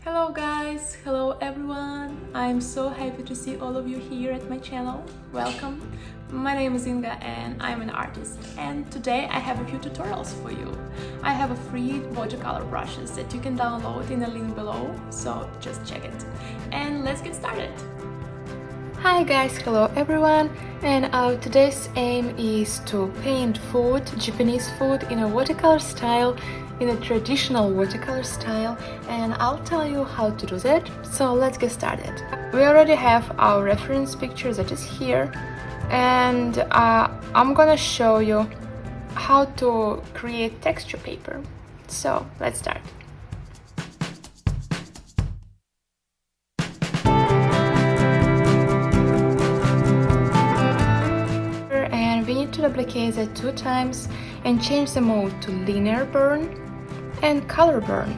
Hello guys, hello everyone. I'm so happy to see all of you here at my channel. Welcome. My name is Inga and I'm an artist, and today I have a few tutorials for you. I have a free watercolor brushes that you can download in the link below, so just check it. And let's get started. Hi guys, hello everyone, and our today's aim is to paint food, Japanese food, in a watercolor style, in a traditional watercolor style, and I'll tell you how to do that, so let's get started. We already have our reference picture that is here, and I'm gonna show you how to create texture paper, so let's start. And we need to duplicate that 2 times and change the mode to linear burn and color burn.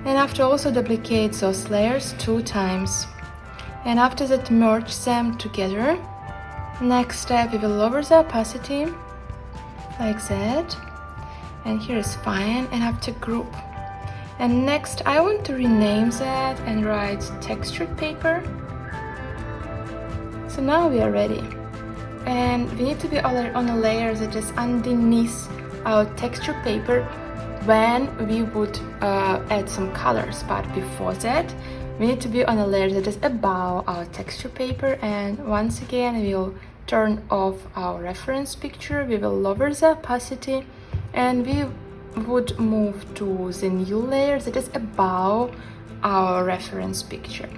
And after also duplicate those layers 2 times. And after that merge them together. Next step, we will lower the opacity like that. And here is fine, and after group. And next I want to rename that and write textured paper. So now we are ready. And we need to be on a layer that is underneath our texture paper when we would add some colors, but before that we need to be on a layer that is above our texture paper. And once again we will turn off our reference picture, we will lower the opacity, and we would move to the new layer that is above our reference picture.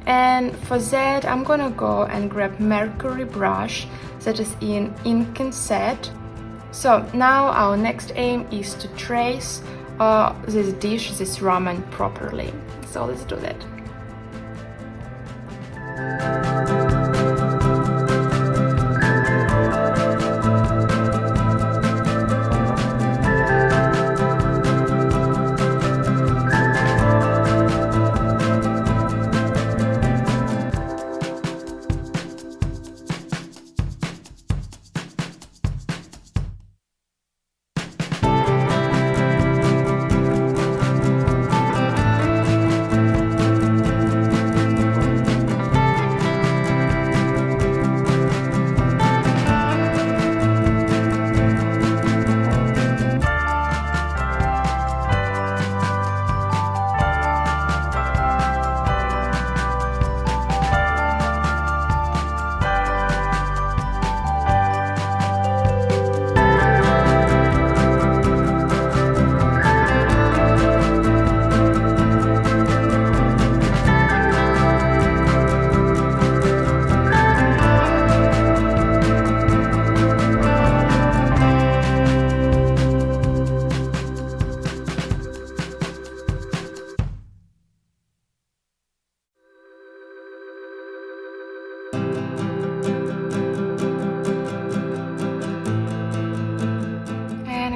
And for that I'm gonna go and grab Mercury brush that is in ink and set. So now our next aim is to trace this dish, this ramen, properly. So let's do that.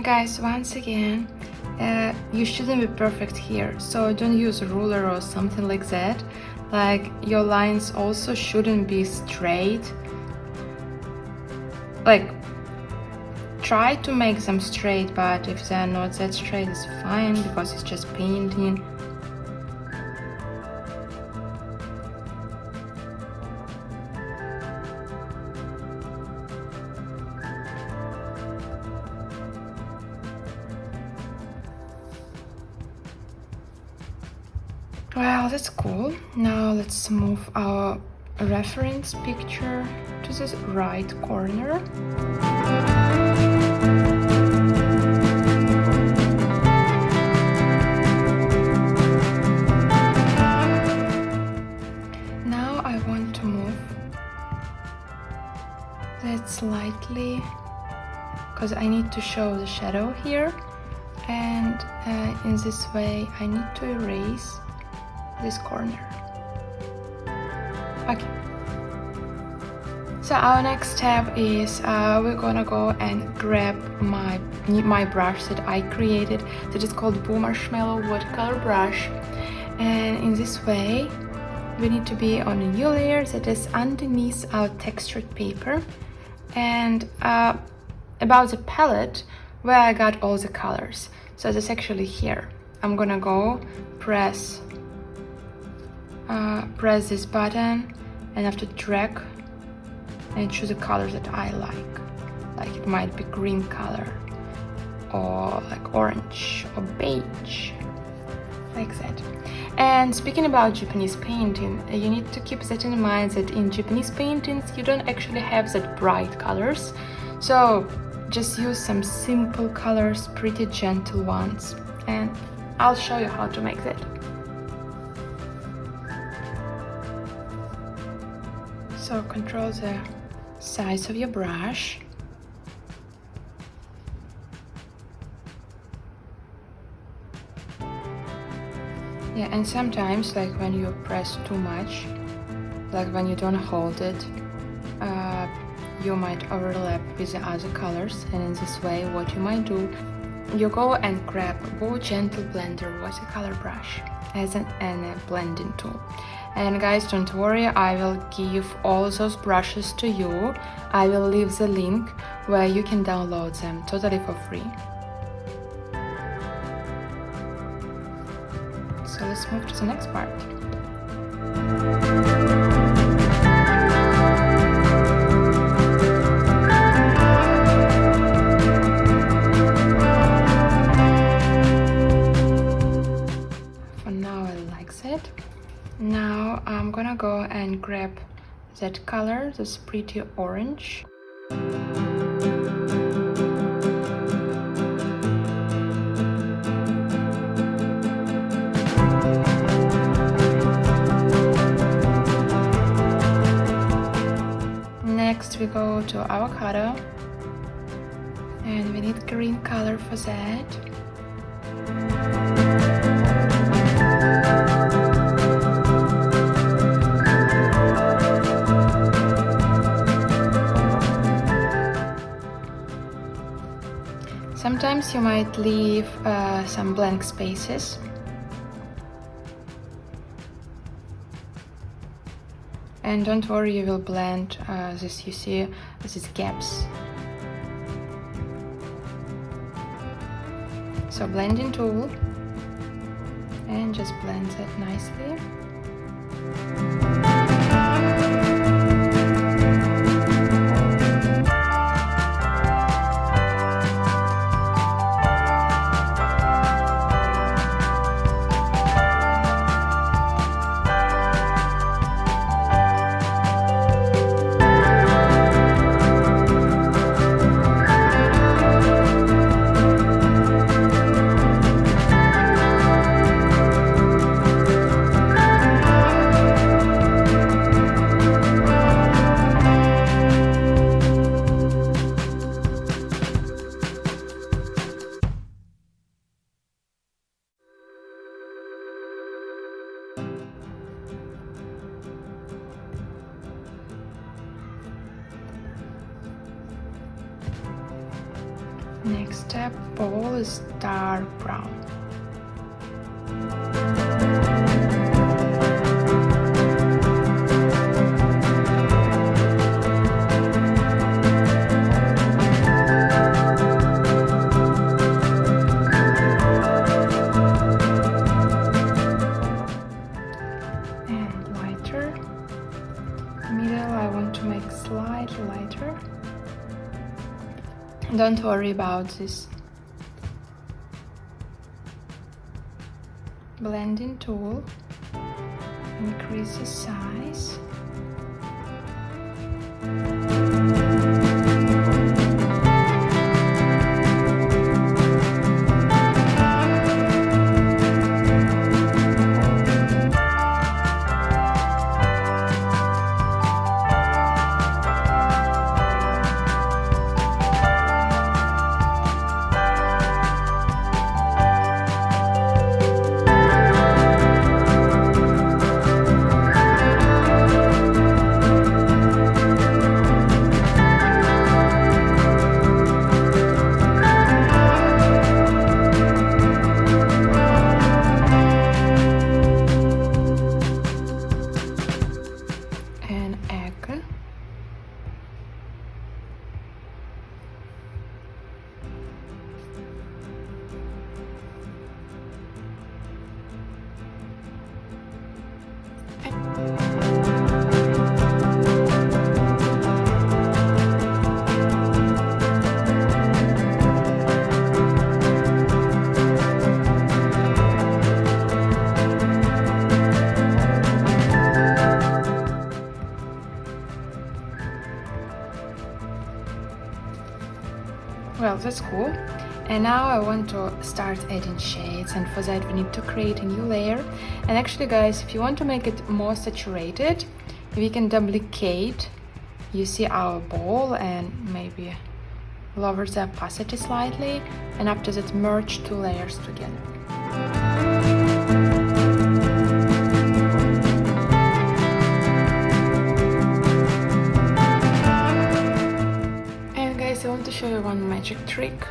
Guys, once again, you shouldn't be perfect here, so don't use a ruler or something like that. Like, your lines also shouldn't be straight. Like, try to make them straight, but if they're not that straight, it's fine, because it's just painting. Well, that's cool. Now let's move our reference picture to this right corner. Now I want to move that slightly, because I need to show the shadow here, and in this way I need to erase this corner. Okay. So our next step is we're gonna go and grab my brush that I created, that is called BooMarshmallow watercolor brush. And in this way we need to be on a new layer that is underneath our textured paper. And about the palette, where I got all the colors, so that's actually here. I'm gonna go press press this button and have to drag and choose a color that I like. Like it might be green color or like orange or beige, like that. And speaking about Japanese painting, you need to keep that in mind that in Japanese paintings you don't actually have that bright colors. So just use some simple colors, pretty gentle ones, and I'll show you how to make that. So control the size of your brush. Yeah, and sometimes, like when you press too much, like when you don't hold it, you might overlap with the other colors, and in this way what you might do, you go and grab a gentle blender watercolor brush as a blending tool. And guys, don't worry, I will give all those brushes to you. I will leave the link where you can download them totally for free. So let's move to the next part. For now I like that. Now I'm gonna go and grab that color, this pretty orange. Next we go to avocado, and we need green color for that. Sometimes you might leave some blank spaces. And don't worry, you will blend this, you see, these gaps. So blending tool, and just blend that nicely. Next step, ball is dark brown. And lighter. Middle, I want to make slightly lighter. Don't worry about this. Blending tool, increase the size. that's cool. And now I want to start adding shades, and for that we need to create a new layer. And actually guys, if you want to make it more saturated, we can duplicate, you see, our ball and maybe lower the opacity slightly, and after that merge two layers together. And guys, I want to show you one magic trick.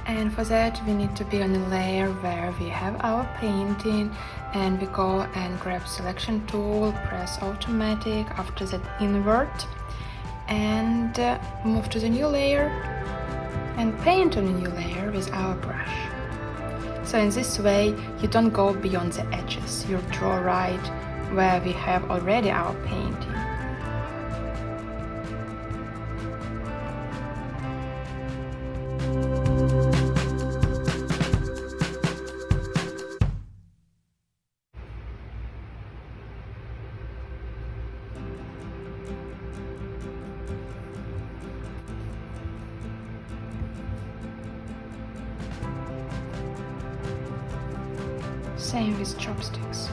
And for that we need to be on a layer where we have our painting, and we go and grab selection tool, press automatic, after that invert, and move to the new layer and paint on a new layer with our brush. So in this way you don't go beyond the edges, you draw right where we have already our painting. Same with chopsticks.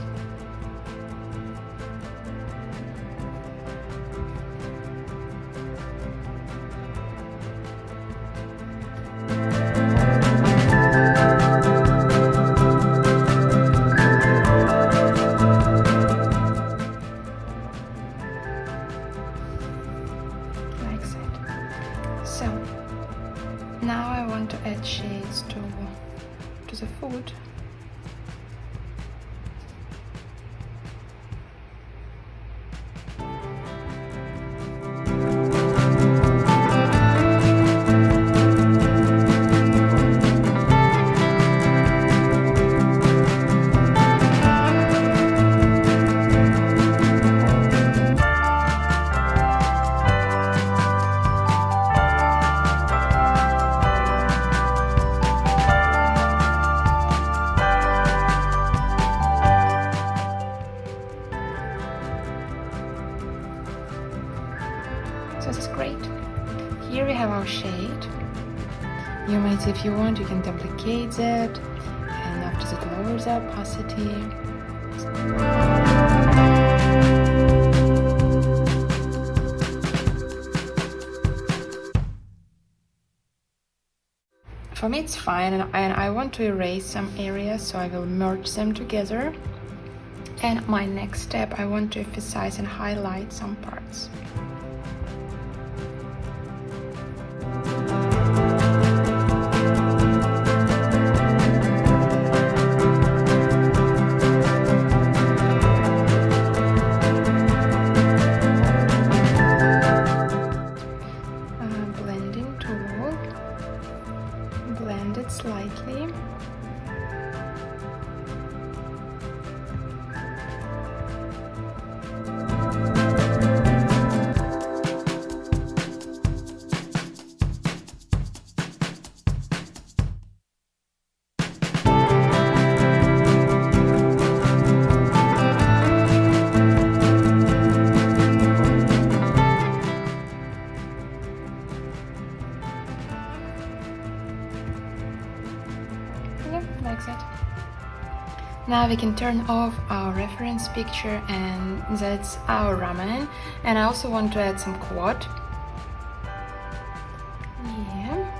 Like that. So now I want to add shades to the food. So this is great. Here we have our shade. You might, if you want, you can duplicate that, and after that lower the opacity. For me it's fine, and I want to erase some areas, so I will merge them together. And my next step, I want to emphasize and highlight some parts. Blending tool, blend it slightly. Like that. Now we can turn off our reference picture, and that's our ramen. And I also want to add some quad. Yeah.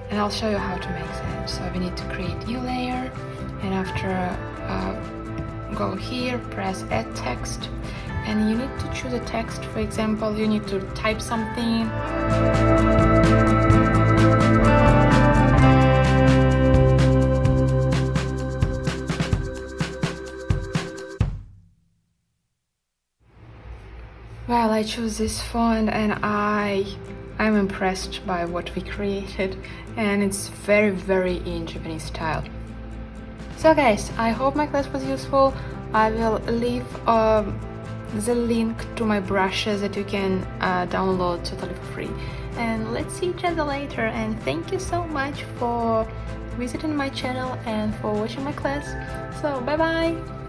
And I'll show you how to make that. So we need to create new layer, and after go here, press add text, and you need to choose a text. For example, you need to type something. Well, I chose this font, and I'm impressed by what we created, and it's very in Japanese style. So guys, I hope my class was useful. I will leave the link to my brushes that you can download totally for free. And let's see each other later, and thank you so much for visiting my channel and for watching my class. So bye bye!